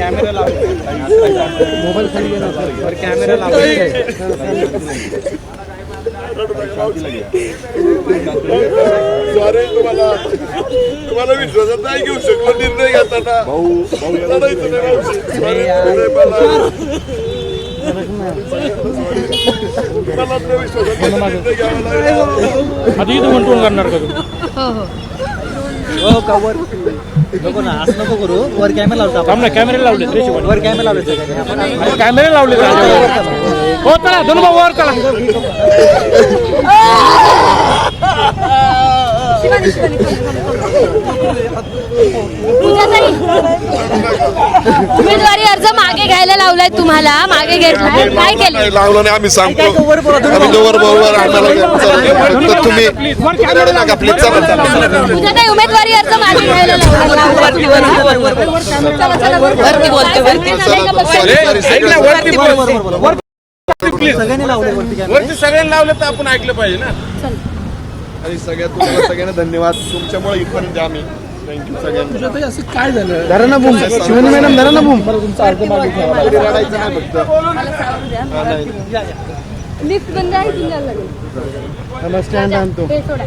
Camera लावले, mobile खाली गेला वर कॅमेरा लावले. सॉरी, तुम्हाला विश्वासात नाही घेऊ शकलो निर्णय घेताना. आधी इथं म्हणून करणार का तुम्ही? हो का वर नको ना, असं नको करू. वर कॅमेरा लावतो आपण. कॅमेरे लावले, वर कॅमेरा लावले. कॅमेरे लावले. हो चला दोन भाऊ वर चला. उमेदवारी अर्ज मागे घ्यायला लावलाय तुम्हाला, मागे घ्यायचं काय केलं? लावलं नाही आम्ही सांगतो. तुम्ही तुझ्या काही उमेदवारी अर्ज मागे घ्यायला सगळ्यांनी लावलं तर आपण ऐकलं पाहिजे ना. आणि सगळ्यांना धन्यवाद. तुमच्यामुळे इथपर्यंत आम्ही थँक्यू सगळ्यांना. असं काय झालं? धरा ना बूम, शिवानी मॅडम धरा ना बूम. लिफ्ट बंद आहे, तुम्हाला लागेल. स्टँड आणतो. ते सोडा.